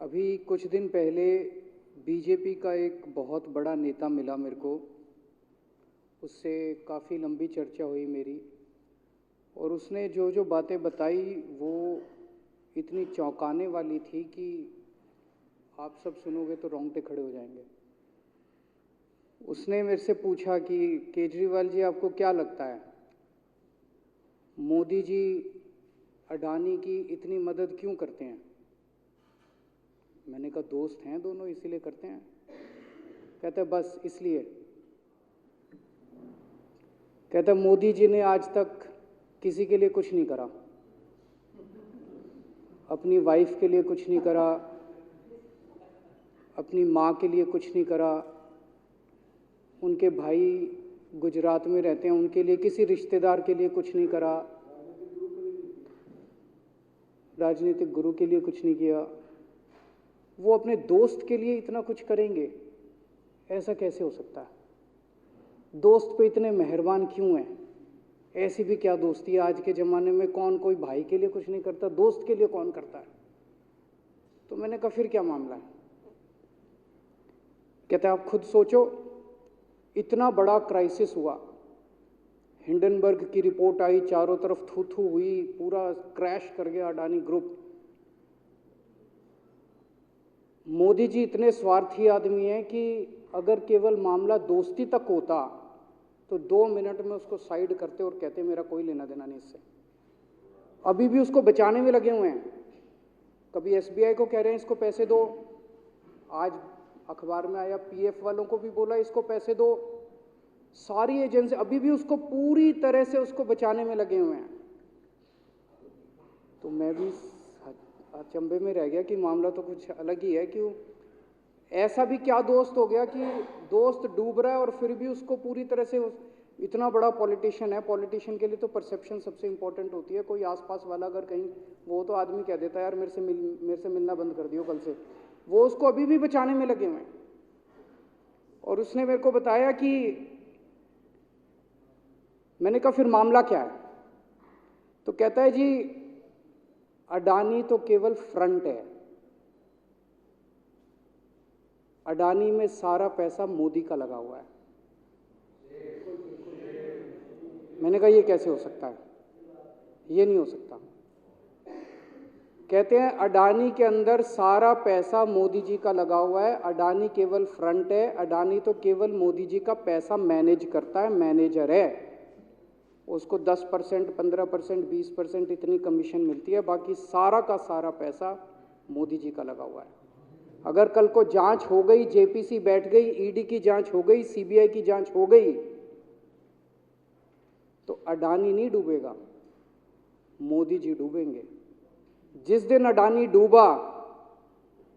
अभी कुछ दिन पहले बीजेपी का एक बहुत बड़ा नेता मिला मेरे को। उससे काफ़ी लंबी चर्चा हुई मेरी, और उसने जो जो बातें बताई वो इतनी चौंकाने वाली थी कि आप सब सुनोगे तो रोंगटे खड़े हो जाएंगे। उसने मेरे से पूछा कि केजरीवाल जी, आपको क्या लगता है मोदी जी अडानी की इतनी मदद क्यों करते हैं? मैंने कहा दोस्त हैं दोनों, इसीलिए करते हैं। कहता बस इसलिए। कहता मोदी जी ने आज तक किसी के लिए कुछ नहीं करा, अपनी वाइफ के लिए कुछ नहीं करा, अपनी माँ के लिए कुछ नहीं करा, उनके भाई गुजरात में रहते हैं उनके लिए, किसी रिश्तेदार के लिए कुछ नहीं करा, राजनीतिक गुरु के लिए कुछ नहीं किया। वो अपने दोस्त के लिए इतना कुछ करेंगे, ऐसा कैसे हो सकता है? दोस्त पे इतने मेहरबान क्यों हैं? ऐसी भी क्या दोस्ती है? आज के ज़माने में कौन कोई भाई के लिए कुछ नहीं करता, दोस्त के लिए कौन करता है? तो मैंने कहा फिर क्या मामला है? कहते आप खुद सोचो, इतना बड़ा क्राइसिस हुआ, हिंडनबर्ग की रिपोर्ट आई, चारों तरफ थू थू हुई, पूरा क्रैश कर गया अडानी ग्रुप। मोदी जी इतने स्वार्थी आदमी हैं कि अगर केवल मामला दोस्ती तक होता तो 2 मिनट में उसको साइड करते और कहते मेरा कोई लेना देना नहीं इससे। अभी भी उसको बचाने में लगे हुए हैं। कभी एसबीआई को कह रहे हैं इसको पैसे दो, आज अखबार में आया पीएफ वालों को भी बोला इसको पैसे दो। सारी एजेंसी अभी भी उसको पूरी तरह से उसको बचाने में लगे हुए हैं। तो मैं भी अचंभे में रह गया कि मामला तो कुछ अलग ही है। क्यों? ऐसा भी क्या दोस्त हो गया कि दोस्त डूब रहा है और फिर भी उसको पूरी तरह से इतना बड़ा पॉलिटिशियन है। पॉलिटिशियन के लिए तो परसेप्शन सबसे इंपॉर्टेंट होती है। कोई आसपास वाला अगर कहीं, वो तो आदमी कह देता है यार मेरे से मिलना बंद कर दियो कल से। वो उसको अभी भी बचाने में लगे हुए हैं। और उसने मेरे को बताया कि, मैंने कहा फिर मामला क्या है? तो कहता है जी अडानी तो केवल फ्रंट है, अडानी में सारा पैसा मोदी का लगा हुआ है। मैंने कहा ये कैसे हो सकता है? ये नहीं हो सकता। कहते हैं अडानी के अंदर सारा पैसा मोदी जी का लगा हुआ है, अडानी केवल फ्रंट है, अडानी तो केवल मोदी जी का पैसा मैनेज करता है, मैनेजर है। उसको 10%, 15%, 20% इतनी कमीशन मिलती है, बाकी सारा का सारा पैसा मोदी जी का लगा हुआ है। अगर कल को जांच हो गई, जेपीसी बैठ गई, ईडी की जांच हो गई, सीबीआई की जांच हो गई, तो अडानी नहीं डूबेगा, मोदी जी डूबेंगे। जिस दिन अडानी डूबा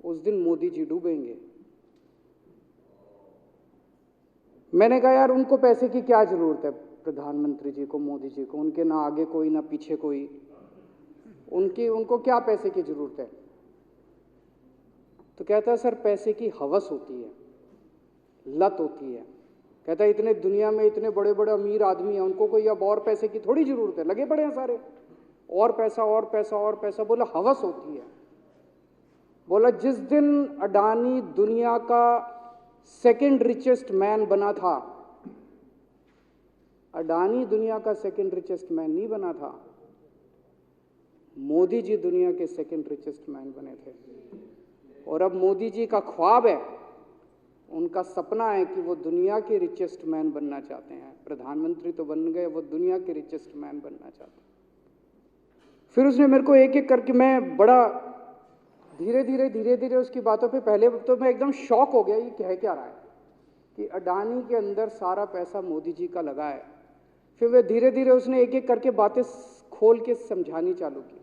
उस दिन मोदी जी डूबेंगे। मैंने कहा यार उनको पैसे की क्या जरूरत है? प्रधानमंत्री जी को, मोदी जी को, उनके ना आगे कोई ना पीछे कोई, उनको क्या पैसे की जरूरत है? तो कहता है सर पैसे की हवस होती है, लत होती है। कहता है इतने दुनिया में इतने बड़े बड़े अमीर आदमी हैं, उनको कोई अब और पैसे की थोड़ी जरूरत है, लगे पड़े हैं सारे, और पैसा और पैसा और पैसा। बोला हवस होती है। बोला जिस दिन अडानी दुनिया का सेकंड रिचेस्ट मैन बना था, अडानी दुनिया का सेकंड रिचेस्ट मैन नहीं बना था, मोदी जी दुनिया के सेकंड रिचेस्ट मैन बने थे। और अब मोदी जी का ख्वाब है, उनका सपना है कि वो दुनिया के रिचेस्ट मैन बनना चाहते हैं। प्रधानमंत्री तो बन गए, वो दुनिया के रिचेस्ट मैन बनना चाहते हैं। फिर उसने मेरे को एक एक करके, मैं बड़ा धीरे धीरे उसकी बातों पे, पहले तो मैं एकदम शॉक हो गया, ये कह क्या रहा है कि अडानी के अंदर सारा पैसा मोदी जी का लगा है। फिर वे धीरे धीरे उसने एक एक करके बातें खोल के समझानी चालू की।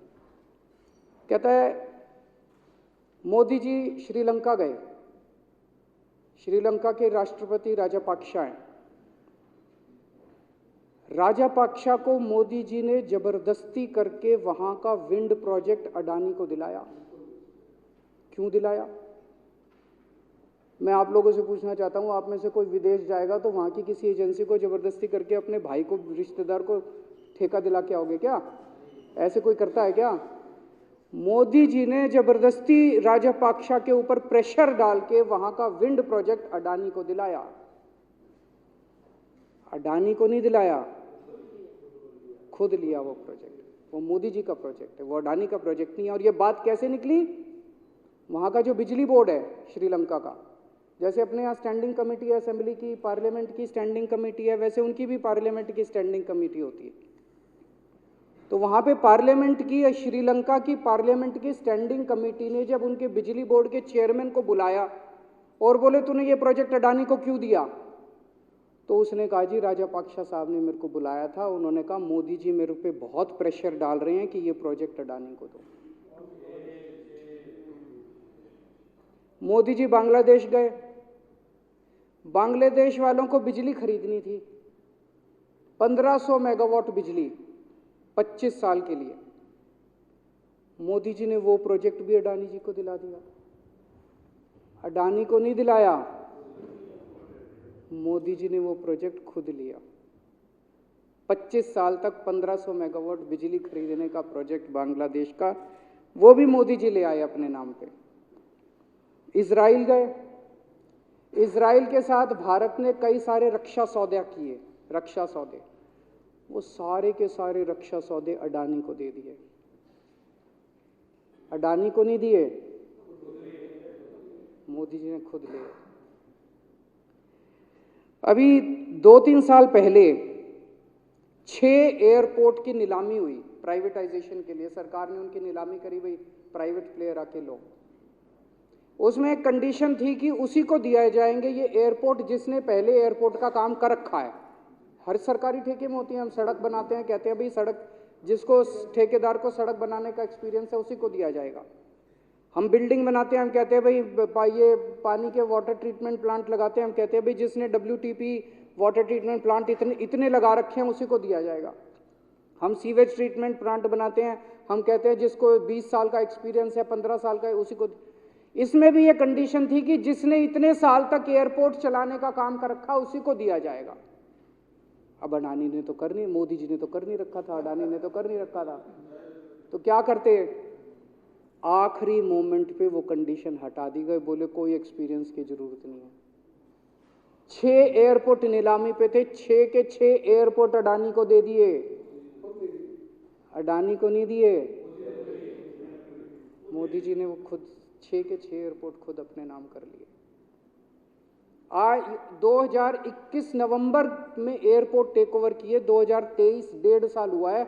कहता है मोदी जी श्रीलंका गए, श्रीलंका के राष्ट्रपति राजापाक्सा हैं। राजापाक्सा को मोदी जी ने जबरदस्ती करके वहां का विंड प्रोजेक्ट अडानी को दिलाया। क्यों दिलाया? मैं आप लोगों से पूछना चाहता हूं, आप में से कोई विदेश जाएगा तो वहां की किसी एजेंसी को जबरदस्ती करके अपने भाई को, रिश्तेदार को ठेका दिला के आओगे क्या? ऐसे कोई करता है क्या? मोदी जी ने जबरदस्ती राजपाक्षा के ऊपर प्रेशर डाल के वहां का विंड प्रोजेक्ट अडानी को दिलाया। अडानी को नहीं दिलाया, खुद लिया वो प्रोजेक्ट। वो मोदी जी का प्रोजेक्ट है, वो अडानी का प्रोजेक्ट नहीं है। और ये बात कैसे निकली? वहां का जो बिजली बोर्ड है श्रीलंका का, जैसे अपने यहाँ स्टैंडिंग कमेटी है असेंबली की, पार्लियामेंट की स्टैंडिंग कमेटी है, वैसे उनकी भी पार्लियामेंट की स्टैंडिंग कमेटी होती है। तो वहां पे पार्लियामेंट की, श्रीलंका की पार्लियामेंट की स्टैंडिंग कमेटी ने जब उनके बिजली बोर्ड के चेयरमैन को बुलाया और बोले तूने ये प्रोजेक्ट अडानी को क्यों दिया, तो उसने कहा जी राजपाक्षा साहब ने मेरे को बुलाया था, उन्होंने कहा मोदी जी मेरे पे बहुत प्रेशर डाल रहे हैं कि ये प्रोजेक्ट अडानी को दो। मोदी जी बांग्लादेश गए, बांग्लादेश वालों को बिजली खरीदनी थी, 1500 मेगावाट बिजली 25 साल के लिए। मोदी जी ने वो प्रोजेक्ट भी अडानी जी को दिला दिया। अडानी को नहीं दिलाया, मोदी जी ने वो प्रोजेक्ट खुद लिया। 25 साल तक 1500 मेगावाट बिजली खरीदने का प्रोजेक्ट बांग्लादेश का, वो भी मोदी जी ले आए अपने नाम पे। इजराइल गए, इजराइल के साथ भारत ने कई सारे रक्षा सौदे किए, रक्षा सौदे, वो सारे के सारे रक्षा सौदे अडानी को दे दिए। अडानी को नहीं दिए, मोदी जी ने खुद लिए। अभी 2-3 साल पहले 6 एयरपोर्ट की नीलामी हुई प्राइवेटाइजेशन के लिए, सरकार ने उनकी नीलामी करी, भाई प्राइवेट प्लेयर आके लो। उसमें एक कंडीशन थी कि उसी को दिया जाएंगे ये एयरपोर्ट जिसने पहले एयरपोर्ट का काम कर रखा है। हर सरकारी ठेके में होती है, हम सड़क बनाते हैं, कहते हैं भाई सड़क, जिसको ठेकेदार को सड़क बनाने का एक्सपीरियंस है उसी को दिया जाएगा। हम बिल्डिंग बनाते हैं, हम कहते हैं भाई ये पानी के वाटर ट्रीटमेंट प्लांट लगाते हैं, हम कहते हैं भाई जिसने WTP वाटर ट्रीटमेंट प्लांट इतने लगा रखे हैं उसी को दिया जाएगा। हम सीवेज ट्रीटमेंट प्लांट बनाते हैं, हम कहते हैं जिसको 20 साल का एक्सपीरियंस है, 15 साल का है, उसी को। इसमें भी ये कंडीशन थी कि जिसने इतने साल तक एयरपोर्ट चलाने का काम कर रखा उसी को दिया जाएगा। अब अडानी ने तो कर नहीं, मोदी जी ने तो कर नहीं रखा था, अडानी ने तो कर नहीं रखा था, तो क्या करते? आखिरी मोमेंट पे वो कंडीशन हटा दी गई, बोले कोई एक्सपीरियंस की जरूरत नहीं है। 6 एयरपोर्ट नीलामी पे थे, 6 के 6 एयरपोर्ट अडानी को दे दिए। अडानी को नहीं दिए, मोदी जी ने वो खुद 6 के 6 एयरपोर्ट खुद अपने नाम कर लिए। आज 2021 नवंबर में एयरपोर्ट टेक ओवर किए, 2023 1.5 साल हुआ है।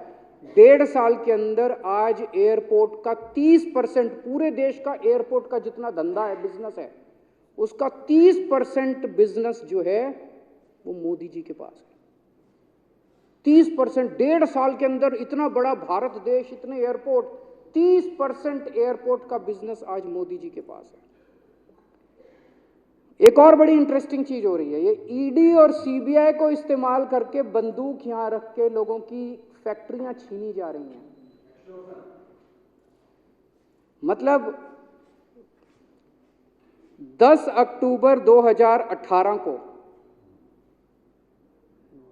1.5 साल के अंदर आज एयरपोर्ट का 30%, पूरे देश का एयरपोर्ट का जितना धंधा है, बिजनेस है, उसका 30% बिजनेस जो है वो मोदी जी के पास है। 30%, 1.5 साल के अंदर इतना बड़ा भारत देश, इतने एयरपोर्ट, 30% एयरपोर्ट का बिजनेस आज मोदी जी के पास है। एक और बड़ी इंटरेस्टिंग चीज हो रही है, ये ईडी और सीबीआई को इस्तेमाल करके बंदूक यहां रख के लोगों की फैक्ट्रियां छीनी जा रही हैं। मतलब 10 अक्टूबर 2018 को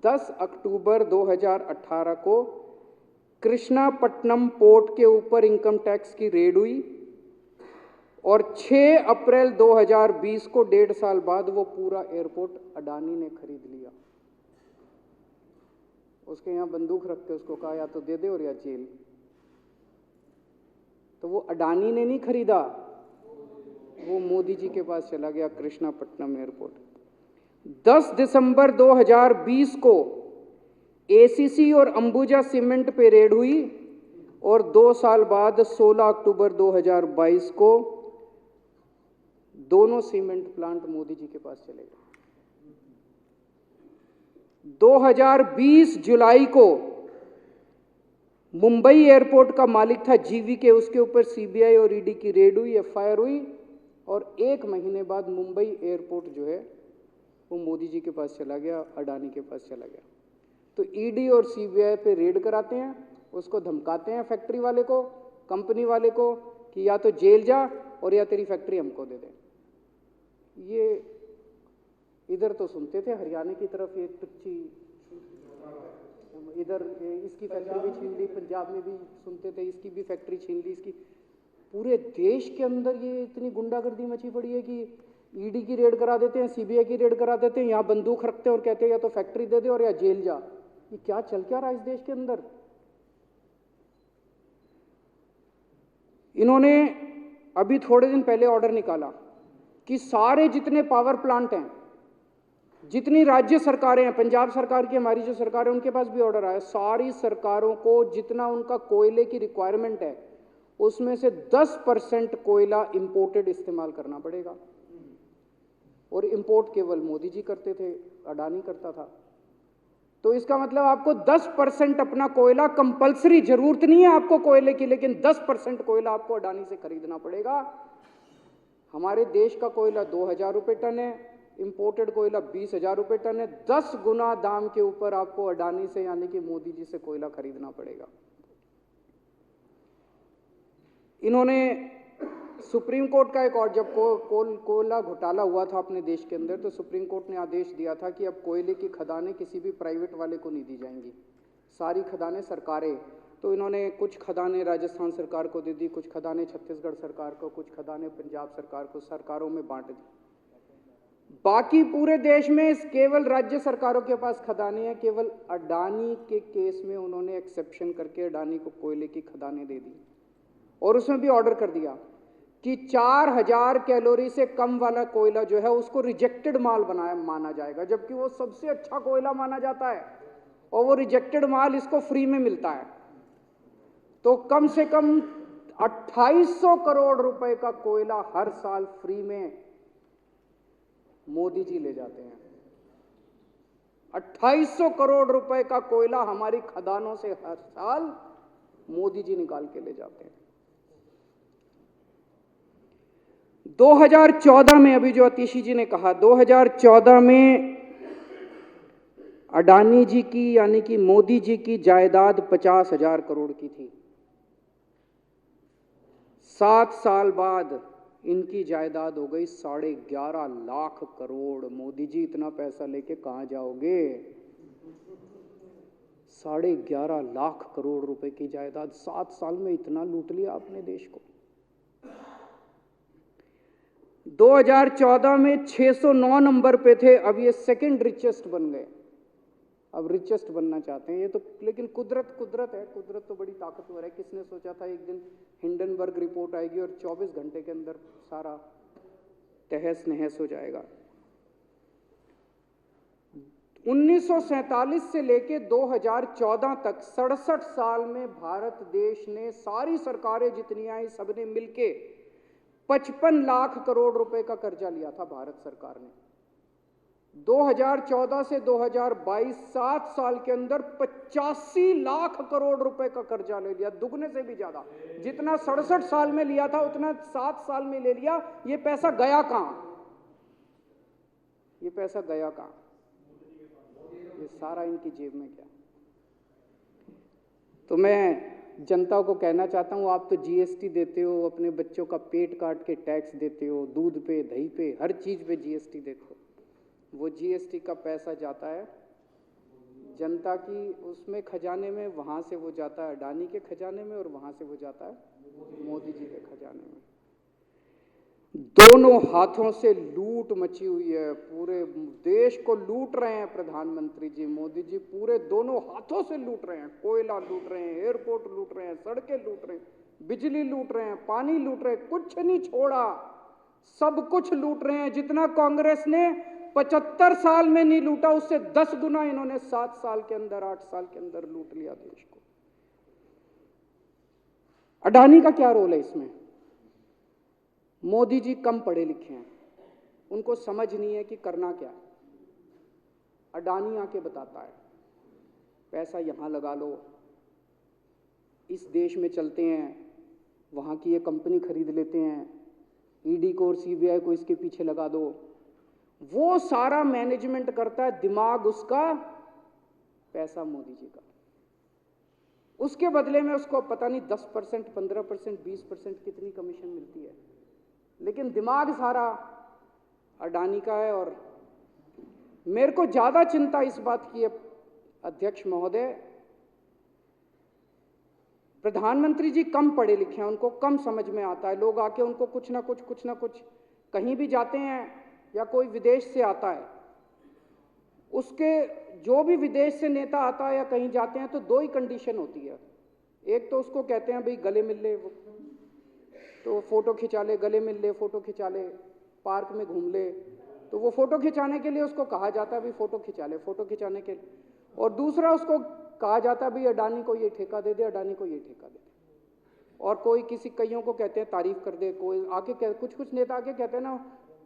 10 अक्टूबर 2018 को कृष्णापट्टनम पोर्ट के ऊपर इनकम टैक्स की रेड हुई और 6 अप्रैल 2020 को 1.5 साल बाद वो पूरा एयरपोर्ट अडानी ने खरीद लिया। उसके यहाँ बंदूक रख के उसको कहा या तो दे दे और या जेल। तो वो अडानी ने नहीं खरीदा, वो मोदी जी के पास चला गया कृष्णापट्टनम एयरपोर्ट। 10 दिसंबर 2020 को एसीसी और अंबुजा सीमेंट पे रेड हुई और 2 साल बाद 16 अक्टूबर 2022 को दोनों सीमेंट प्लांट मोदी जी के पास चले गए। 2020 जुलाई को मुंबई एयरपोर्ट का मालिक था जीवीके, उसके ऊपर सीबीआई और ईडी की रेड हुई, एफआईआर हुई और 1 महीने बाद मुंबई एयरपोर्ट जो है वो मोदी जी के पास चला गया, अडानी के पास चला गया। तो ईडी और सीबीआई पे रेड कराते हैं, उसको धमकाते हैं फैक्ट्री वाले को, कंपनी वाले को कि या तो जेल जा और या तेरी फैक्ट्री हमको दे दे। ये इधर तो सुनते थे हरियाणा की तरफ ये टुच्ची, इधर इसकी फैक्ट्री भी छीन ली, पंजाब में भी सुनते थे इसकी भी फैक्ट्री छीन ली, इसकी पूरे देश के अंदर ये इतनी गुंडागर्दी मची पड़ी है कि ईडी की रेड करा देते हैं, सीबीआई की रेड करा देते हैं, यहाँ बंदूक रखते हैं और कहते हैं या तो फैक्ट्री दे दे और या जेल जा। ये क्या चल क्या रहा है इस देश के अंदर? इन्होंने अभी थोड़े दिन पहले ऑर्डर निकाला कि सारे जितने पावर प्लांट हैं, जितनी राज्य सरकारें हैं, पंजाब सरकार की, हमारी जो सरकार है, उनके पास भी ऑर्डर आया, सारी सरकारों को जितना उनका कोयले की रिक्वायरमेंट है उसमें से 10% कोयला इंपोर्टेड इस्तेमाल करना पड़ेगा। और इंपोर्ट केवल मोदी जी करते थे, अडानी करता था। तो इसका मतलब आपको 10% अपना कोयला कंपलसरी, जरूरत नहीं है आपको कोयले की, लेकिन 10% कोयला आपको अडानी से खरीदना पड़ेगा। हमारे देश का कोयला 2000 रुपये टन है, इंपोर्टेड कोयला 20,000 रुपये टन है। 10 गुना दाम के ऊपर आपको अडानी से यानी कि मोदी जी से कोयला खरीदना पड़ेगा। इन्होंने सुप्रीम कोर्ट का एक और, जब कोयला घोटाला हुआ था अपने देश के अंदर, तो सुप्रीम कोर्ट ने आदेश दिया था कि अब कोयले की खदानें किसी भी प्राइवेट वाले को नहीं दी जाएंगी, सारी खदानें सरकारें। तो इन्होंने कुछ खदानें राजस्थान सरकार को दे दी, कुछ खदानें छत्तीसगढ़ सरकार को, कुछ खदानें पंजाब सरकार को, सरकारों में बांट दी। बाकी पूरे देश में केवल राज्य सरकारों के पास खदानें हैं। केवल अडानी के केस में उन्होंने एक्सेप्शन करके अडानी को कोयले की खदानें दे दी और उसमें भी ऑर्डर कर दिया कि 4000 कैलोरी से कम वाला कोयला जो है उसको रिजेक्टेड माल माना जाएगा, जबकि वो सबसे अच्छा कोयला माना जाता है और वो रिजेक्टेड माल इसको फ्री में मिलता है। तो कम से कम 2800 करोड़ रुपए का कोयला हर साल फ्री में मोदी जी ले जाते हैं। 2800 करोड़ रुपए का कोयला हमारी खदानों से हर साल मोदी जी निकाल के ले जाते हैं। 2014 में, अभी जो अतिशी जी ने कहा, 2014 में अडानी जी की यानी कि मोदी जी की जायदाद 50,000 करोड़ की थी। 7 साल बाद इनकी जायदाद हो गई 11.5 लाख करोड़। मोदी जी इतना पैसा लेके कहां जाओगे? 11.5 लाख करोड़ रुपए की जायदाद, 7 साल में इतना लूट लिया आपने देश को। 2014 में 609 नंबर पे थे, अब ये सेकंड रिचेस्ट बन गए, अब रिचेस्ट बनना चाहते हैं ये तो। लेकिन कुदरत है, कुदरत तो बड़ी ताकतवर है। किसने सोचा था एक दिन हिंडनबर्ग रिपोर्ट आएगी और 24 घंटे के अंदर सारा तहस नहस हो जाएगा। 1947 से लेके 2014 तक 67 साल में भारत देश ने, सारी सरकारें जितनी आई सबने मिलके 55 लाख करोड़ रुपए का कर्जा लिया था भारत सरकार ने। 2014 से 2022 7 साल के अंदर 85 लाख करोड़ रुपए का कर्जा ले लिया, दुगने से भी ज्यादा। जितना 67 साल में लिया था उतना 7 साल में ले लिया। ये पैसा गया कहां? ये पैसा गया कहां? ये सारा इनकी जेब में गया। तो मैं जनता को कहना चाहता हूं, आप तो जीएसटी देते हो, अपने बच्चों का पेट काट के टैक्स देते हो, दूध पे, दही पे, हर चीज पे जीएसटी देखो। वो जीएसटी का पैसा जाता है जनता की उसमें खजाने में, वहां से वो जाता है अडानी के खजाने में और वहां से वो जाता है मोदी जी के खजाने में। दोनों हाथों से लूट मची हुई है, पूरे देश को लूट रहे हैं प्रधानमंत्री जी, मोदी जी पूरे दोनों हाथों से लूट रहे हैं। कोयला लूट रहे हैं, एयरपोर्ट लूट रहे हैं, सड़कें लूट रहे हैं, बिजली लूट रहे हैं, पानी लूट रहे हैं, कुछ नहीं छोड़ा, सब कुछ लूट रहे हैं। जितना कांग्रेस ने 75 साल में नहीं लूटा, उससे 10 गुना इन्होंने 7 साल के अंदर, 8 साल के अंदर लूट लिया देश को। अडानी का क्या रोल है इसमें? मोदी जी कम पढ़े लिखे हैं, उनको समझ नहीं है कि करना क्या है। अडानी आके बताता है पैसा यहां लगा लो, इस देश में चलते हैं, वहां की ये कंपनी खरीद लेते हैं, ईडी को और सीबीआई को इसके पीछे लगा दो। वो सारा मैनेजमेंट करता है, दिमाग उसका, पैसा मोदी जी का। उसके बदले में उसको पता नहीं 10%, 15%, 20% कितनी कमीशन मिलती है, लेकिन दिमाग सारा अडानी का है। और मेरे को ज्यादा चिंता इस बात की है अध्यक्ष महोदय प्रधानमंत्री जी कम पढ़े लिखे हैं, उनको कम समझ में आता है। लोग आके उनको कुछ ना कुछ कहीं भी जाते हैं या कोई विदेश से आता है, उसके जो भी विदेश से नेता आता है या कहीं जाते हैं तो दो ही कंडीशन होती है। एक तो उसको कहते हैं भाई गले मिल ले, तो फोटो खिंचा ले, गले मिल ले, फोटो खिंचा ले, पार्क में घूम ले, तो वो फोटो खिंचाने के लिए उसको कहा जाता है भाई फोटो खिंचा ले, फोटो खिंचाने के लिए। और दूसरा उसको कहा जाता है भाई अडानी को ये ठेका दे दे, अडानी को ये ठेका दे दे। और कोई किसी कईयों को कहते हैं तारीफ कर दे, कोई आके कुछ नेता आके कहते हैं ना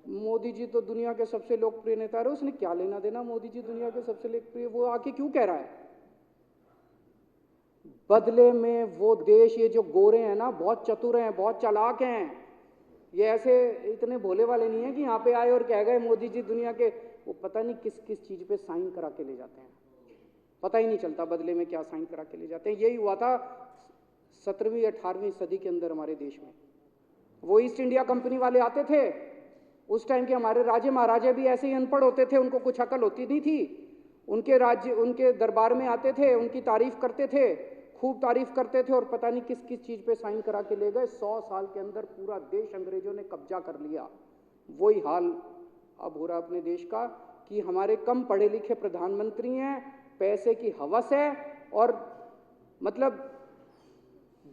मोदी जी तो दुनिया के सबसे लोकप्रिय नेता है। उसने क्या लेना देना मोदी जी दुनिया के सबसे लोकप्रिय, वो आके क्यों कह रहा है? बदले में वो देश, ये जो गोरे हैं ना, बहुत चतुर हैं, बहुत चालाक हैं। ये ऐसे इतने भोले वाले नहीं है कि यहाँ पे आए और कह गए मोदी जी दुनिया के, वो पता नहीं किस किस चीज पे साइन करा के ले जाते हैं, पता ही नहीं चलता बदले में क्या साइन करा के ले जाते हैं। यही हुआ था 17वीं 18वीं सदी के अंदर हमारे देश में। वो ईस्ट इंडिया कंपनी वाले आते थे, उस टाइम के हमारे राजे महाराजे भी ऐसे ही अनपढ़ होते थे, उनको कुछ अकल होती नहीं थी। उनके राज्य, उनके दरबार में आते थे, उनकी तारीफ करते थे, खूब तारीफ करते थे, और पता नहीं किस किस चीज पे साइन करा के ले गए। 100 साल के अंदर पूरा देश अंग्रेजों ने कब्जा कर लिया। वही हाल अब हो रहा अपने देश का कि हमारे कम पढ़े लिखे प्रधानमंत्री हैं, पैसे की हवस है, और मतलब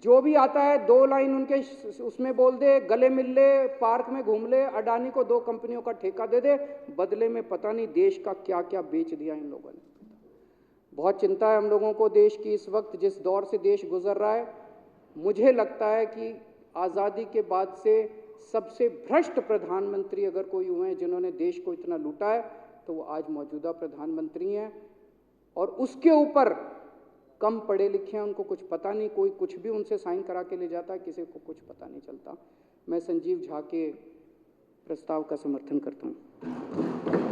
जो भी आता है 2 लाइन उनके उसमें बोल दे, गले मिल ले, पार्क में घूम ले, अडानी को 2 कंपनियों का ठेका दे दे, बदले में पता नहीं देश का क्या क्या बेच दिया इन लोगों ने। बहुत चिंता है हम लोगों को देश की इस वक्त, जिस दौर से देश गुजर रहा है। मुझे लगता है कि आज़ादी के बाद से सबसे भ्रष्ट प्रधानमंत्री अगर कोई हुए हैं जिन्होंने देश को इतना लूटा है, तो वो आज मौजूदा प्रधानमंत्री हैं। और उसके ऊपर कम पढ़े लिखे हैं, उनको कुछ पता नहीं, कोई कुछ भी उनसे साइन करा के ले जाता है, किसी को कुछ पता नहीं चलता। मैं संजीव झा के प्रस्ताव का समर्थन करता हूँ।